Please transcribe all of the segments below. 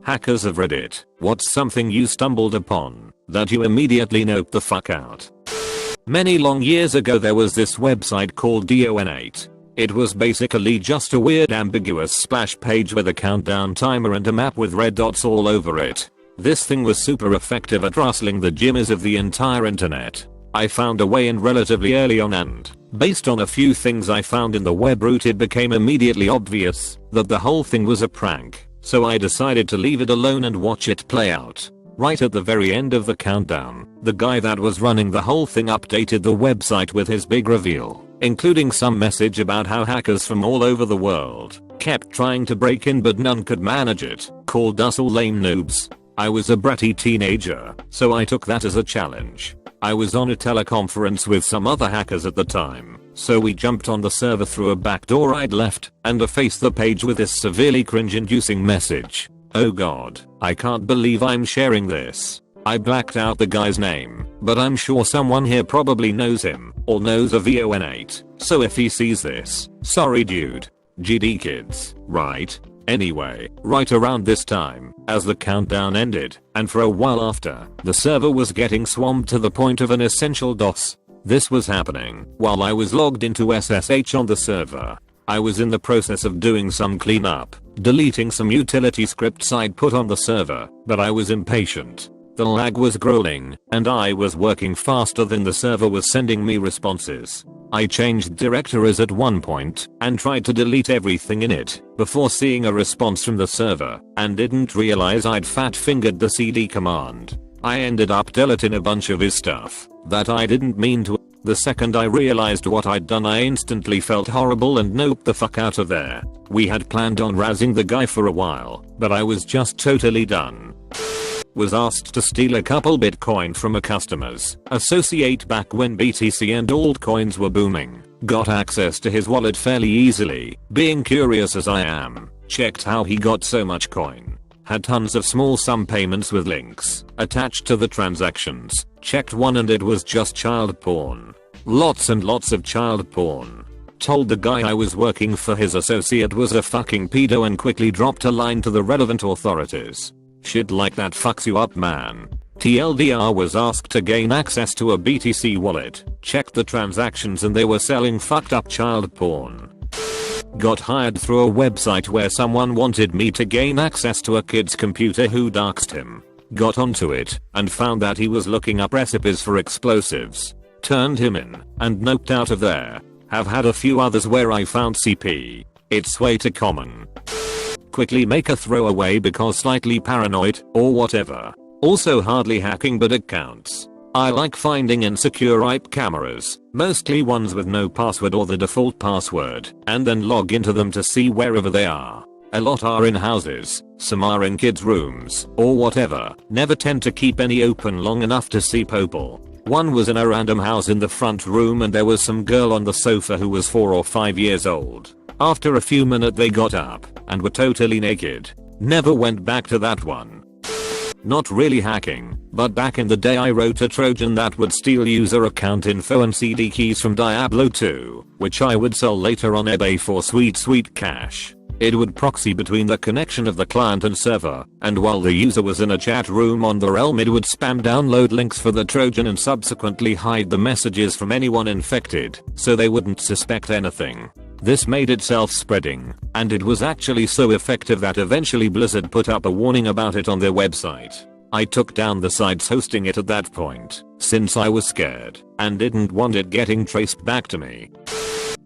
Hackers have read it. What's something you stumbled upon that you immediately noped the fuck out? Many long years ago there was this website called DON8. It was basically just a weird ambiguous splash page with a countdown timer and a map with red dots all over it. This thing was super effective at rustling the jimmies of the entire internet. I found a way in relatively early on, and based on a few things I found in the web route, it became immediately obvious that the whole thing was a prank. So I decided to leave it alone and watch it play out. Right at the very end of the countdown, the guy that was running the whole thing updated the website with his big reveal, including some message about how hackers from all over the world kept trying to break in but none could manage it, called us all lame noobs. I was a bratty teenager, so I took that as a challenge. I was on a teleconference with some other hackers at the time, so we jumped on the server through a back door I'd left and effaced the page with this severely cringe-inducing message. Oh god, I can't believe I'm sharing this. I blacked out the guy's name, but I'm sure someone here probably knows him or knows a VON8, so if he sees this, sorry dude. GD kids, right? Anyway, right around this time, as the countdown ended, and for a while after, the server was getting swamped to the point of an essential DOS. This was happening while I was logged into SSH on the server. I was in the process of doing some cleanup, deleting some utility scripts I'd put on the server, but I was impatient. The lag was growing, and I was working faster than the server was sending me responses. I changed directories at one point and tried to delete everything in it before seeing a response from the server, and didn't realize I'd fat fingered the cd command. I ended up deleting a bunch of his stuff that I didn't mean to. The second I realized what I'd done, I instantly felt horrible and noped the fuck out of there. We had planned on razzing the guy for a while, but I was just totally done. Was asked to steal a couple Bitcoin from a customer's associate back when BTC and altcoins were booming. Got access to his wallet fairly easily, being curious as I am. Checked how he got so much coin. Had tons of small sum payments with links attached to the transactions. Checked one and it was just child porn. Lots and lots of child porn. Told the guy I was working for his associate was a fucking pedo and quickly dropped a line to the relevant authorities. Shit like that fucks you up, man. TLDR was asked to gain access to a BTC wallet. Checked the transactions and they were selling fucked up child porn. Got hired through a website where someone wanted me to gain access to a kid's computer who doxed him. Got onto it and found that he was looking up recipes for explosives. Turned him in and noped out of there. Have had a few others where I found CP. It's way too common. Quickly make a throwaway because slightly paranoid or whatever. Also hardly hacking but it counts. I like finding insecure IP cameras, mostly ones with no password or the default password, and then log into them to see wherever they are. A lot are in houses, some are in kids' rooms, or whatever. Never tend to keep any open long enough to see people. One was in a random house in the front room and there was some girl on the sofa who was 4 or 5 years old. After a few minutes they got up and were totally naked. Never went back to that one. Not really hacking, but back in the day I wrote a Trojan that would steal user account info and CD keys from Diablo 2, which I would sell later on eBay for sweet cash. It would proxy between the connection of the client and server, and while the user was in a chat room on the realm it would spam download links for the Trojan and subsequently hide the messages from anyone infected, so they wouldn't suspect anything. This made it self-spreading, and it was actually so effective that eventually Blizzard put up a warning about it on their website. I took down the sites hosting it at that point, since I was scared and didn't want it getting traced back to me.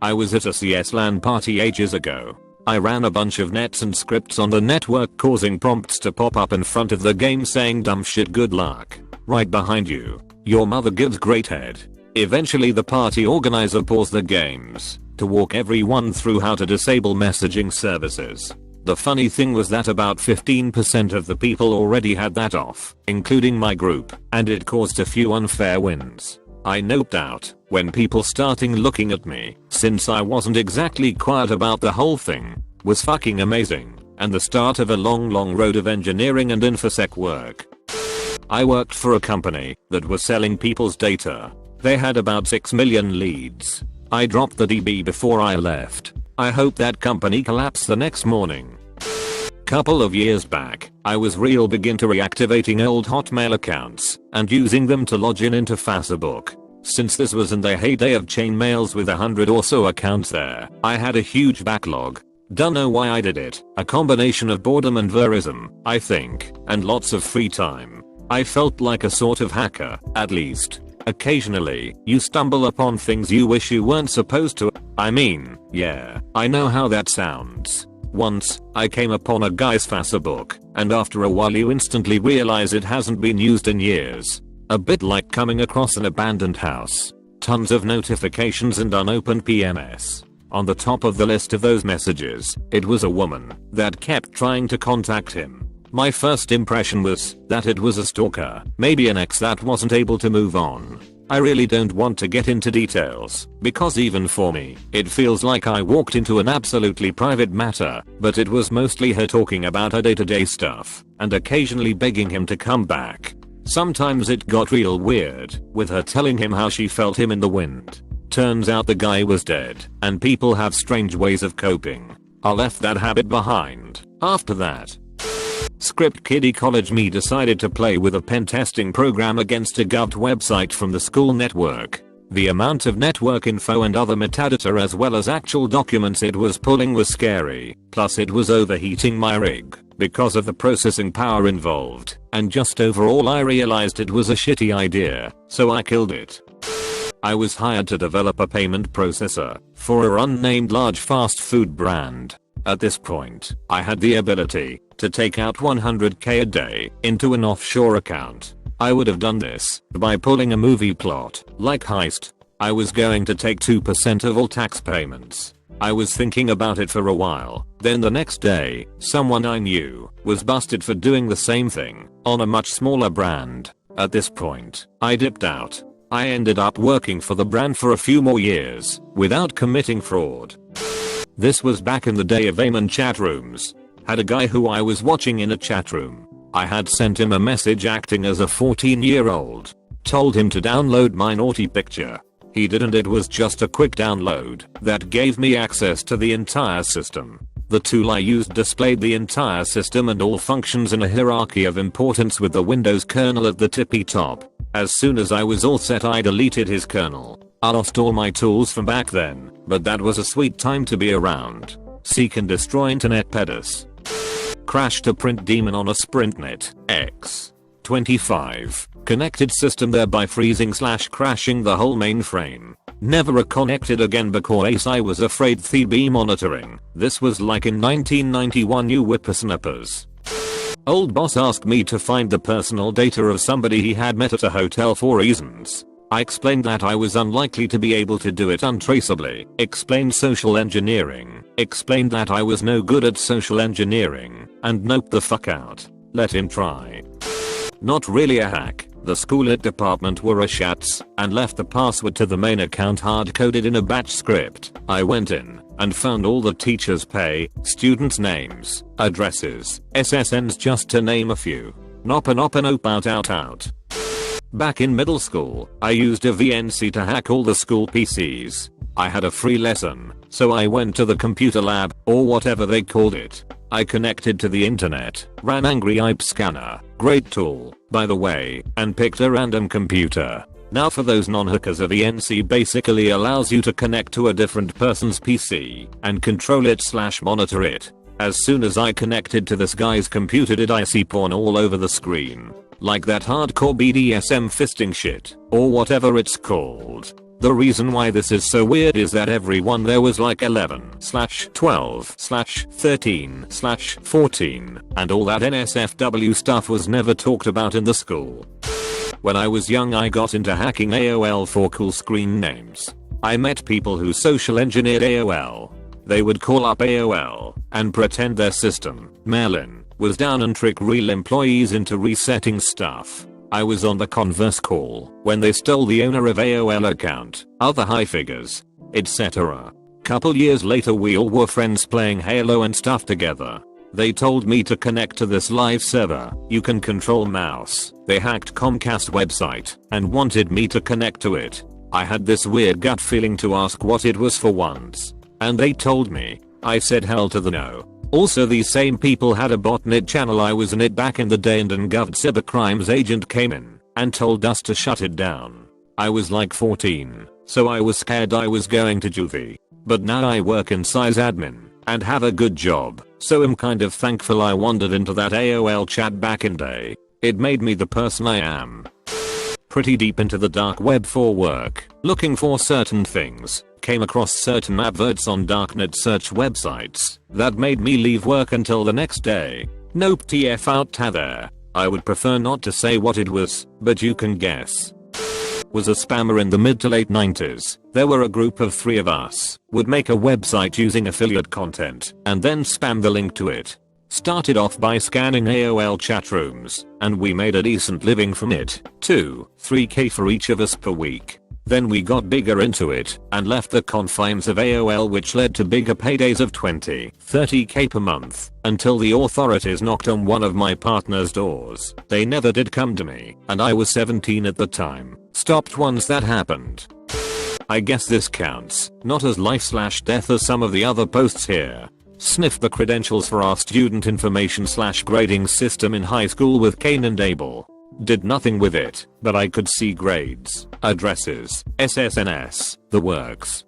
I was at a CS LAN party ages ago. I ran a bunch of nets and scripts on the network causing prompts to pop up in front of the game saying dumb shit good luck. Right behind you. Your mother gives great head. Eventually the party organizer paused the games to walk everyone through how to disable messaging services. The funny thing was that about 15% of the people already had that off, including my group, and it caused a few unfair wins. I noped out when people starting looking at me, since I wasn't exactly quiet about the whole thing. Was fucking amazing, and the start of a long road of engineering and infosec work. I worked for a company that was selling people's data. They had about 6 million leads. I dropped the DB before I left. I hope that company collapsed the next morning. Couple of years back, I was begin to reactivating old Hotmail accounts and using them to log into Facebook. Since this was in the heyday of chain mails with 100 or so accounts there, I had a huge backlog. Don't know why I did it. A combination of boredom and verism, I think, and lots of free time. I felt like a sort of hacker, at least. Occasionally, you stumble upon things you wish you weren't supposed to. I mean, yeah, I know how that sounds. Once, I came upon a guy's Facebook, and after a while you instantly realize it hasn't been used in years. A bit like coming across an abandoned house. Tons of notifications and unopened PMS. On the top of the list of those messages, it was a woman that kept trying to contact him. My first impression was that it was a stalker, maybe an ex that wasn't able to move on. I really don't want to get into details, because even for me, it feels like I walked into an absolutely private matter, but it was mostly her talking about her day-to-day stuff, and occasionally begging him to come back. Sometimes it got real weird, with her telling him how she felt him in the wind. Turns out the guy was dead, and people have strange ways of coping. I left that habit behind. After that, script kiddie college me decided to play with a pen testing program against a govt website from the school network. The amount of network info and other metadata as well as actual documents it was pulling was scary, plus it was overheating my rig because of the processing power involved, and just overall I realized it was a shitty idea, so I killed it. I was hired to develop a payment processor for a unnamed large fast food brand. At this point, I had the ability to take out 100k a day into an offshore account. I would have done this by pulling a movie plot, like Heist. I was going to take 2% of all tax payments. I was thinking about it for a while, then the next day, someone I knew was busted for doing the same thing on a much smaller brand. At this point, I dipped out. I ended up working for the brand for a few more years without committing fraud. This was back in the day of AIM chat rooms. Had a guy who I was watching in a chat room. I had sent him a message acting as a 14-year-old. Told him to download my naughty picture. He didn't. It was just a quick download that gave me access to the entire system. The tool I used displayed the entire system and all functions in a hierarchy of importance with the Windows kernel at the tippy top. As soon as I was all set, I deleted his kernel. I lost all my tools from back then, but that was a sweet time to be around. Seek and destroy internet pedis. Crashed a print daemon on a SprintNet X25 connected system, thereby freezing/crashing the whole mainframe. Never reconnected again because I was afraid they'd be monitoring. This was like in 1991, you whippersnappers. Old boss asked me to find the personal data of somebody he had met at a hotel for reasons. I explained that I was unlikely to be able to do it untraceably. Explained social engineering. Explained that I was no good at social engineering. And noped the fuck out. Let him try. Not really a hack. The school IT department were a shats and left the password to the main account hard coded in a batch script. I went in and found all the teachers' pay, students' names, addresses, SSNs, just to name a few. Nop out. Back in middle school, I used a VNC to hack all the school PCs. I had a free lesson, so I went to the computer lab, or whatever they called it. I connected to the internet, ran Angry IP Scanner, great tool, by the way, and picked a random computer. Now for those non-hackers, a VNC basically allows you to connect to a different person's PC and control it/monitor it. As soon as I connected to this guy's computer, did I see porn all over the screen. Like that hardcore BDSM fisting shit, or whatever it's called. The reason why this is so weird is that everyone there was like 11/12/13/14, and all that NSFW stuff was never talked about in the school. When I was young, I got into hacking AOL for cool screen names. I met people who social engineered AOL. They would call up AOL and pretend their system, mail-in, was down and trick real employees into resetting stuff. I was on the converse call when they stole the owner of AOL account, other high figures, etc. Couple years later, we all were friends playing Halo and stuff together. They told me to connect to this live server. You can control mouse. They hacked Comcast website and wanted me to connect to it. I had this weird gut feeling to ask what it was for once. And they told me. I said hell to the no. Also, these same people had a botnet channel. I was in it back in the day, and an govt cybercrimes agent came in and told us to shut it down. I was like 14, so I was scared I was going to juvie. But now I work in sysadmin and have a good job, so I'm kind of thankful I wandered into that AOL chat back in day. It made me the person I am. Pretty deep into the dark web for work, looking for certain things. Came across certain adverts on darknet search websites that made me leave work until the next day. Nope, TF out there. I would prefer not to say what it was, but you can guess. Was a spammer in the mid to late 90s. There were a group of 3 of us, would make a website using affiliate content, and then spam the link to it. Started off by scanning AOL chat rooms, and we made a decent living from it. 2-3k for each of us per week. Then we got bigger into it, and left the confines of AOL, which led to bigger paydays of 20-30k per month, until the authorities knocked on one of my partner's doors. They never did come to me, and I was 17 at the time. Stopped once that happened. I guess this counts, not as life/death as some of the other posts here. Sniffed the credentials for our student information/grading system in high school with Cain and Abel. Did nothing with it, but I could see grades, addresses, SSNS, the works.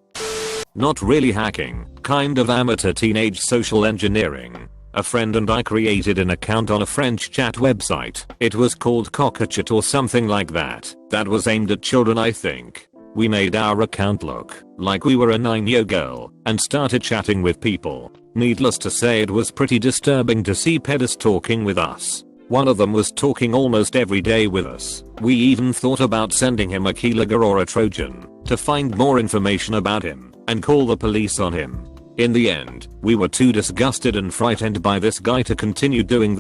Not really hacking, kind of amateur teenage social engineering. A friend and I created an account on a French chat website. It was called Cockachat or something like that. That was aimed at children, I think. We made our account look like we were a 9-year girl and started chatting with people. Needless to say, it was pretty disturbing to see pedos talking with us. One of them was talking almost every day with us. We even thought about sending him a keylogger or a Trojan to find more information about him and call the police on him. In the end, we were too disgusted and frightened by this guy to continue doing